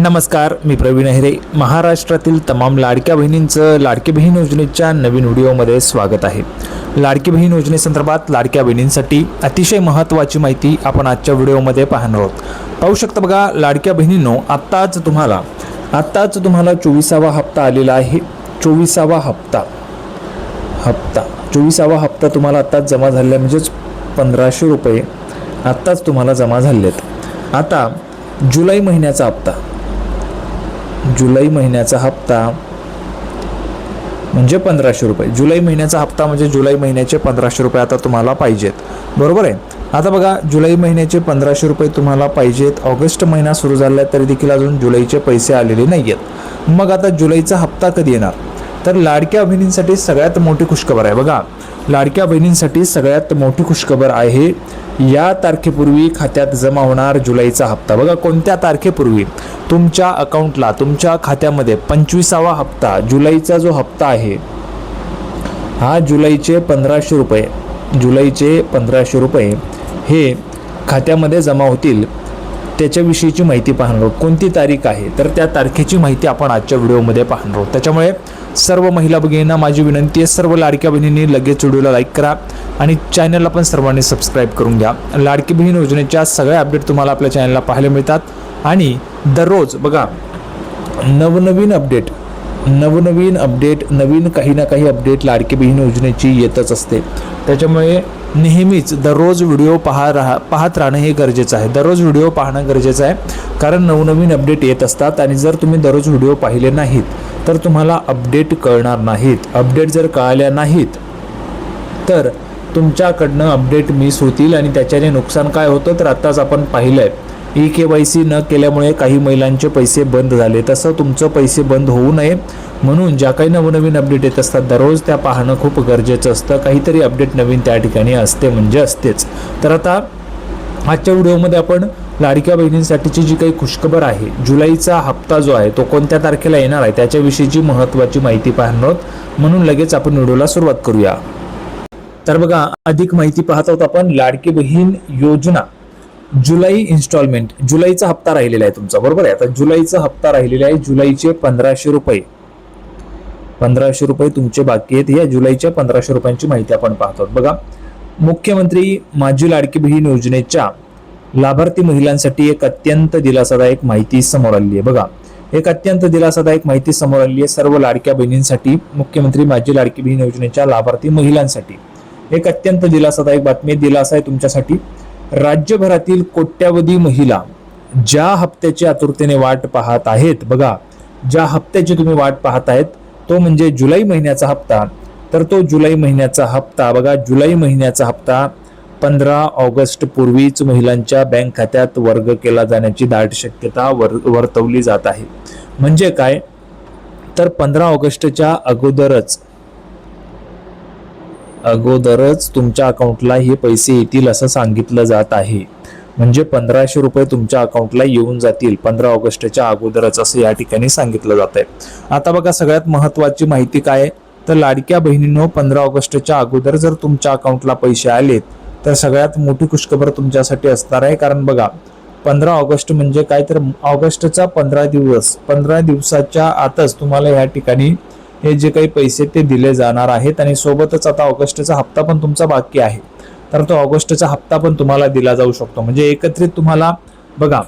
नमस्कार, मी प्रवीण अहिरे. महाराष्ट्रातील तमाम लाडक्या बहिणींचं लाडकी बहीण योजनेच्या नवीन व्हिडिओमध्ये स्वागत आहे. लाडकी बहीण योजनेसंदर्भात लाडक्या बहिणींसाठी अतिशय महत्त्वाची माहिती आपण आजच्या व्हिडिओमध्ये पाहणार आहोत. पाहू शकता बघा, लाडक्या बहिणींनो, आत्ताच तुम्हाला 24वा हप्ता आलेला आहे. 24वा हप्ता तुम्हाला आत्ताच जमा झालेला आहे, म्हणजेच 1500 रुपये आत्ताच तुम्हाला जमा झाले आहेत. आता जुलै महिन्याचा हप्ता म्हणजे 1500 रुपये. जुलै महिन्याचा हप्ता म्हणजे जुलै महिन्याचे 1500 रुपये आता तुम्हाला पाहिजेत, बरोबर आहे. आता बघा, जुलै महिन्याचे 1500 रुपये तुम्हाला पाहिजेत. ऑगस्ट महिना सुरू झाला तरी देखील अजून जुलैचे पैसे आलेले नाही आहेत. मग आता जुलैचा हप्ता कधी येणार? तर लाडक्या बहिणींसाठी सगळ्यात मोठी खुशखबर आहे. बघा, लाडक्या बहिणींसाठी सगळ्यात मोठी खुशखबर आहे. या तारखेपूर्वी खात्यात जमा होणार जुलैचा हप्ता. बघा, कोणत्या तारखेपूर्वी? तुमच्या अकाउंटला, तुमच्या खात्यामध्ये 25वा हप्ता, जुलैचा जो हप्ता आहे हा जुलैचे 1500 रुपये हे खात्यामध्ये जमा होतील. त्याच्याविषयीची माहिती पाहणार आहोत. कोणती तारीख आहे तर त्या तारखेची माहिती आपण आजच्या व्हिडिओमध्ये पाहणार आहोत. त्याच्यामुळे सर्व महिला भगिनींना माझी विनंती आहे, सर्व लाडक्या बहिणींनी लगेच व्हिडिओला लाईक करा आणि चॅनलला पण सर्वांनी सबस्क्राईब करून घ्या. लाडकी बहीण योजनेच्या सगळ्या अपडेट तुम्हाला आपल्या चॅनलला पाहायला मिळतात आणि दररोज बघा नवनवीन अपडेट, नवीन काही ना काही अपडेट लाडकी बहीण योजनेची येतच असते. त्याच्यामुळे नेहमीच दररोज व्हिडिओ पाहत राहणं हे गरजेचं आहे. दररोज व्हिडिओ पाहणं गरजेचं आहे, कारण नवनवीन अपडेट येत असतात आणि जर तुम्ही दररोज व्हिडिओ पाहिले नाहीत तर तुम्हाला अपडेट कळणार नाहीत. अपडेट जर कळाल्या नाहीत तर तुमच्याकडनं अपडेट मिस होतील आणि त्याच्याने नुकसान काय होतं तर आत्ताच आपण पाहिलं आहे, KYC न केल्यामुळे काही महिलांचे पैसे बंद झाले. तसं तुमचं पैसे बंद होऊ नये म्हणून ज्या काही नवनवीन अपडेट येत असतात दररोज त्या पाहणं खूप गरजेचं असतं. काहीतरी अपडेट नवीन त्या ठिकाणी असते म्हणजे असतेच. तर आता आजच्या व्हिडिओमध्ये आपण लाडक्या बहिणींसाठीची जी काही खुशखबर आहे, जुलैचा हप्ता जो आहे तो कोणत्या तारखेला येणार आहे त्याच्याविषयीची महत्त्वाची माहिती पाहणार आहोत. म्हणून लगेच आपण व्हिडिओला सुरुवात करूया. तर बघा, अधिक माहिती पाहत आहोत आपण. लाडकी बहीण योजना जुलै इन्स्टॉलमेंट, जुलैचा हप्ता राहिलेला आहे तुमचा, बरोबर आहे. आता जुलैचा हप्ता राहिलेला आहे. जुलैचे 1500 रुपये तुमचे बाकी आहेत. या जुलैच्या 1500 रुपयांची माहिती आपण पाहतो. बघा, मुख्यमंत्री माझी लाडकी बहीण योजनेच्या लाभार्थी महिलांसाठी एक अत्यंत दिलासादायक माहिती समोर आली आहे. बघा, एक अत्यंत दिलासादायक माहिती समोर आली आहे सर्व लाडक्या बहिणींसाठी. मुख्यमंत्री माझी लाडकी बहीण योजनेच्या लाभार्थी महिलांसाठी एक अत्यंत दिलासादायक बातमी. दिलासा आहे तुमच्यासाठी. राज्यभरातील कोट्यावधी महिला ज्या हप्त्याची आतुरतेने वाट पाहत आहेत, बघा, ज्या हप्त्याची तुम्ही वाट पाहत आहेत तो म्हणजे जुलै महिन्याचा हप्ता. तर तो जुलै महिन्याचा हप्ता बघा, जुलै महिन्याचा हप्ता 15 ऑगस्ट पूर्वीच महिलांच्या बँक खात्यात वर्ग केला जाण्याची दाट शक्यता वर्तवली जात आहे. म्हणजे काय तर 15 ऑगस्टच्या अगोदरच तुमच्या अकाउंटला हे पैसे येतील असं सांगितलं जात आहे. म्हणजे 1500 रुपये तुमच्या अकाउंटला येऊन जातील 15 ऑगस्टच्या अगोदरच असं या ठिकाणी सांगितलं जात आहे. आता बघा, सगळ्यात महत्त्वाची माहिती काय तर लाडक्या बहिणींनो, 15 ऑगस्टच्या अगोदर जर तुमच्या अकाउंटला पैसे आलेत तर सगळ्यात मोठी खुशखबर तुमच्यासाठी असणार आहे. कारण बघा, 15 ऑगस्ट म्हणजे काय तर ऑगस्टचा 15 दिवसाच्या आतच तुम्हाला या ठिकाणी हे जे काही पैसे ते दिले जाणार आहेत. आणि सोबतच आता ऑगस्टचा हप्ता पण तुमचा बाकी आहे, तर तो ऑगस्टचा हप्ता पण तुम्हाला दिला जाऊ शकतो. म्हणजे एकत्रित तुम्हाला बघा,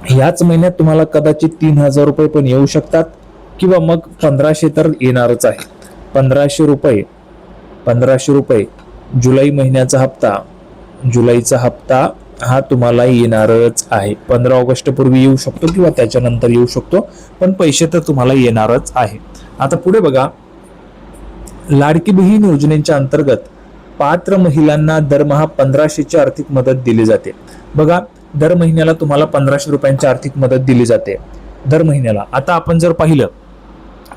ह्याच महिन्यात तुम्हाला कदाचित 3000 रुपये पण येऊ शकतात किंवा मग 1500 तर येणारच आहे. 1500 रुपये जुलै महिन्याचा हप्ता, जुलैचा हप्ता हा तुम्हाला येणारच आहे. 15 ऑगस्ट पूर्वी येऊ शकतो किंवा त्याच्यानंतर येऊ शकतो, पण पैसे तर तुम्हाला येणारच आहे. आता पुढे बघा, लाडकी बहीण योजनेच्या अंतर्गत पात्र महिलांना दरमहा 1500ची आर्थिक मदत दिली जाते. बघा, दर महिन्याला तुम्हाला 1500 रुपयांची आर्थिक मदत दिली जाते दर महिन्याला. आता आपण जर पाहिलं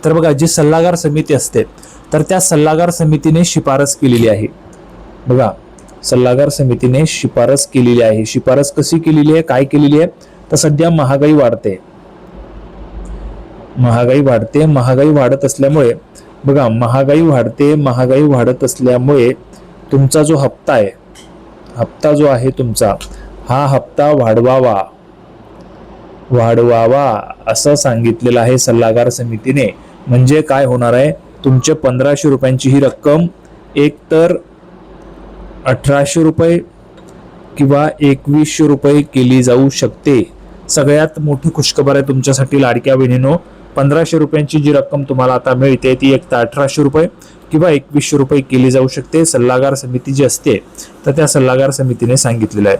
तर बघा, जी सल्लागार समिती असते तर त्या सल्लागार समितीने शिफारस केलेली आहे. बघा, सल्लागार समितीने शिफारस केलेली आहे. शिफारस कशी केलेली आहे, काय केलेली आहे तर सध्या महागाई वाढत असल्यामुळे बघा, महागाई वाढत असल्यामुळे तुमचा जो हप्ता जो आहे तुमचा, हा हप्ता वाढवावा असं सांगितलेलं आहे सल्लागार समितीने. म्हणजे काय होणार आहे, तुमचे 1500 रुपयांची ही रक्कम एकतर 1800 रुपये किंवा 2100 रुपये केली जाऊ शकते. सगळ्यात मोठी खुशखबर आहे तुमच्यासाठी लाडक्या बहिणींनो, 1500 रुपयांची जी रक्कम तुम्हाला आता मिळते ती एक तर 1800 रुपये किंवा 2100 रुपये केली जाऊ शकते. सल्लागार समिती जी असते तर त्या सल्लागार समितीने सांगितलेलं आहे.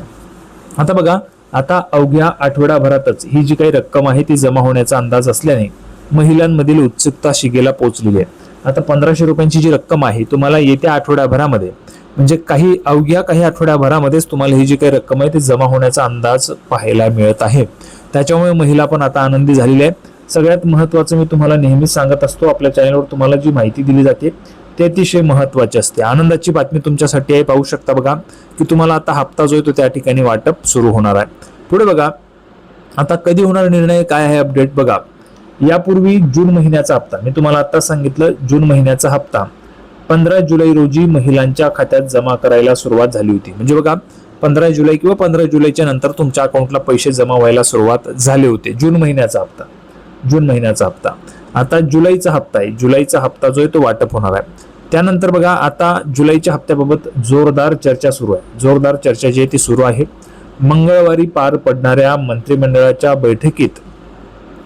आता बघा, आता अवघ्या आठवड्याभरातच ही जी काही रक्कम आहे ती जमा होण्याचा अंदाज असल्याने महिलांमधील उत्सुकता शिगेला पोहोचलेली आहे. आता 1500 रुपयांची जी रक्कम आहे तुम्हाला येत्या आठवड्याभरामध्ये, म्हणजे काही आठवड्याभरामध्येच तुम्हाला ही जी काही रक्कम आहे ती जमा होण्याचा अंदाज पाहायला मिळत आहे. त्याच्यामुळे महिला पण आता आनंदी झालेली आहे. सगळ्यात महत्त्वाचं मी तुम्हाला नेहमीच सांगत असतो, आपल्या चॅनलवर तुम्हाला जी माहिती दिली जाते ते अतिशय महत्त्वाची असते. आनंदाची बातमी तुमच्यासाठी आहे. पाहू शकता बघा की तुम्हाला आता हप्ता जो आहे तो त्या ठिकाणी वाटप सुरू होणार आहे. पुढे बघा, आता कधी होणार निर्णय, काय आहे अपडेट बघा. यापूर्वी जून महिन्याचा हप्ता मी तुम्हाला आता सांगितलं, जून महिन्याचा हप्ता 15 जुलै रोजी महिलांच्या खात्यात जमा करायला सुरुवात झाली होती. म्हणजे बघा 15 जुलै किंवा 15 जुलैच्या नंतर तुमच्या अकाउंटला पैसे जमा व्हायला सुरुवात झाले होते. जून महिन्याचा हप्ता आता जुलैचा हप्ता आहे. जुलैचा हप्ता जो आहे तो वाटप होणार आहे. त्यानंतर बघा, आता जुलैच्या हप्त्याबाबत जोरदार चर्चा सुरू आहे. जोरदार चर्चा जी आहे ती सुरू आहे. मंगळवारी पार पडणाऱ्या मंत्रिमंडळाच्या बैठकीत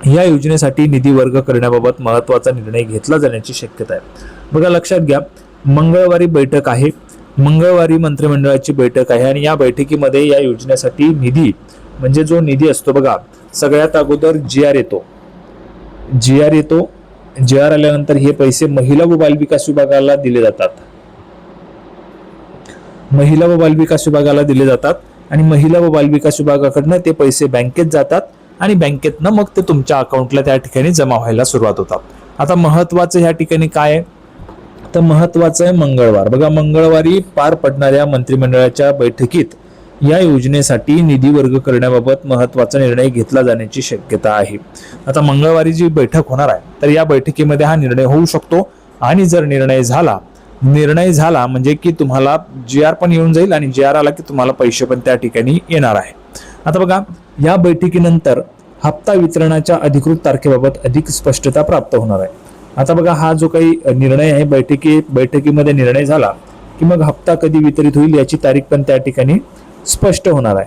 या योजनेसाठी निधी वर्ग करण्याबाबत महत्त्वाचा निर्णय घेतला जाण्याची शक्यता आहे. बघा लक्षात घ्या, मंगळवारी बैठक आहे, मंगळवारी मंत्रिमंडळाची बैठक आहे आणि या बैठकीमध्ये या योजनेसाठी निधी, म्हणजे जो निधी असतो बघा, सगळ्यात अगोदर GR येतो. GR आल्यानंतर हे पैसे महिला व बालविकास विभागाला दिले जातात. महिला व बालविकास विभागाला दिले जातात आणि महिला व बालविकास विभागाकडनं ते पैसे बँकेत जातात आणि बँकेतनं मग ते तुमच्या अकाउंटला त्या ठिकाणी जमा व्हायला सुरुवात होतात. आता महत्वाचं ह्या ठिकाणी काय आहे, तर महत्वाचं आहे मंगळवार. बघा, मंगळवारी पार पडणाऱ्या मंत्रिमंडळाच्या बैठकीत या योजनेसाठी निधी वर्ग करण्याबाबत महत्त्वाचा निर्णय घेतला जाण्याची शक्यता आहे. आता मंगळवारी जी बैठक होणार आहे तर या बैठकीमध्ये हा निर्णय होऊ शकतो आणि जर निर्णय झाला म्हणजे की तुम्हाला GR पण येऊन जाईल आणि GR आला की तुम्हाला पैसे पण त्या ठिकाणी येणार आहे. आता बघा, या बैठकीनंतर हप्ता वितरणाच्या अधिकृत तारखेबाबत अधिक स्पष्टता प्राप्त होणार आहे. आता बघा, हा जो काही निर्णय आहे बैठकीमध्ये निर्णय झाला की मग हप्ता कधी वितरित होईल याची तारीख पण त्या ठिकाणी स्पष्ट होणार आहे.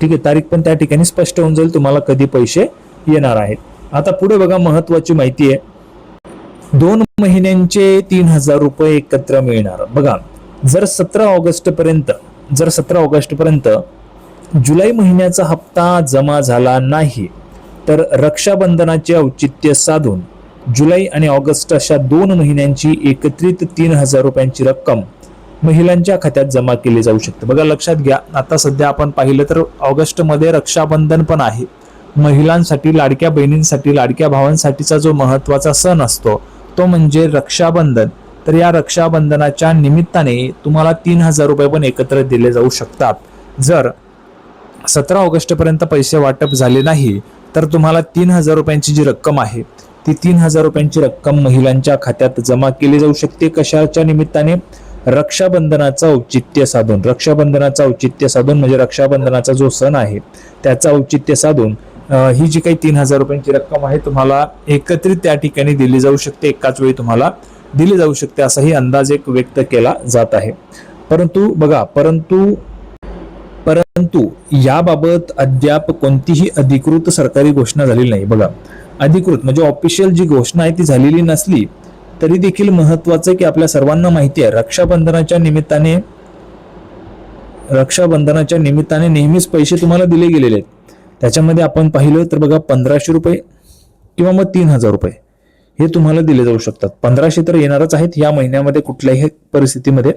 ठीक आहे, तारीख पण त्या ठिकाणी स्पष्ट होऊन जाईल, तुम्हाला कधी पैसे येणार आहेत. आता पुढे बघा, महत्वाची माहिती आहे, 2 महिन्यांचे 3000 रुपये एकत्र मिळणार. बघा, जर 17 ऑगस्ट पर्यंत जुलै महिन्याचा हप्ता जमा झाला नाही तर रक्षाबंधनाचे औचित्य साधून जुलै आणि ऑगस्ट अशा 2 महिन्यांची एकत्रित 3000 रुपयांची रक्कम महिलांच्या खात्यात जमा केली जाऊ शकते. बघा लक्षात घ्या, आता सध्या आपण पाहिलं तर ऑगस्ट मध्ये रक्षाबंधन पण आहे. महिलांसाठी, लाडक्या बहिणींसाठी, लाडक्या भावांसाठीचा जो महत्वाचा सण असतो तो म्हणजे रक्षाबंधन. तर या रक्षाबंधनाच्या निमित्ताने तुम्हाला 3000 रुपये पण एकत्र दिले जाऊ शकतात. जर 17 ऑगस्ट पर्यंत पैसे वाटप झाले नाही तर तुम्हाला 3000 रुपयांची जी रक्कम आहे ती 3000 रुपयांची रक्कम महिलांच्या खात्यात जमा केली जाऊ शकते. कशाच्या निमित्ताने? रक्षाबंधनाचा औचित्य साधून. रक्षाबंधनाचा औचित्य साधून म्हणजे रक्षाबंधनाचा जो सण आहे त्याचा औचित्य साधून ही जी काही 3000 रुपयांची रक्कम आहे तुम्हाला एकत्रित त्या ठिकाणी दिली जाऊ शकते, एकाच वेळी तुम्हाला दिली जाऊ शकते असाही अंदाज एक व्यक्त केला जात आहे. परंतु याबाबत अद्याप कोणतीही अधिकृत सरकारी घोषणा झालेली नाही. बघा, अधिकृत म्हणजे ऑफिशियल जी घोषणा आहे ती झालेली नसली तरी देखील महत्वाचं आहे की आपल्या सर्वांना माहिती आहे रक्षाबंधनाच्या निमित्ताने नेहमीच पैसे तुम्हाला दिले गेलेले आहेत. त्याच्यामध्ये आपण पाहिलं तर बघा 1500 रुपये किंवा मग 3000 रुपये हे तुम्हाला दिले जाऊ शकतात. 1500 तर येणारच आहेत या महिन्यामध्ये कुठल्याही परिस्थितीमध्ये,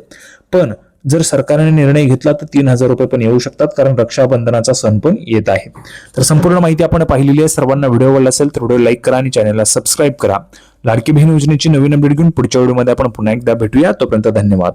पण जर सरकारने निर्णय घेतला तर 3000 रुपये पण येऊ शकतात, कारण रक्षाबंधनाचा सण पण येत आहे. तर संपूर्ण माहिती आपण पाहिलेली आहे. सर्वांना व्हिडिओ आवडला असेल तर व्हिडिओ लाईक करा आणि चॅनलला सबस्क्राईब करा. लाडकी बहीण योजनेची नवीन अपडेट घेऊन पुढच्या व्हिडिओमध्ये आपण पुन्हा एकदा भेटूया. तोपर्यंत धन्यवाद.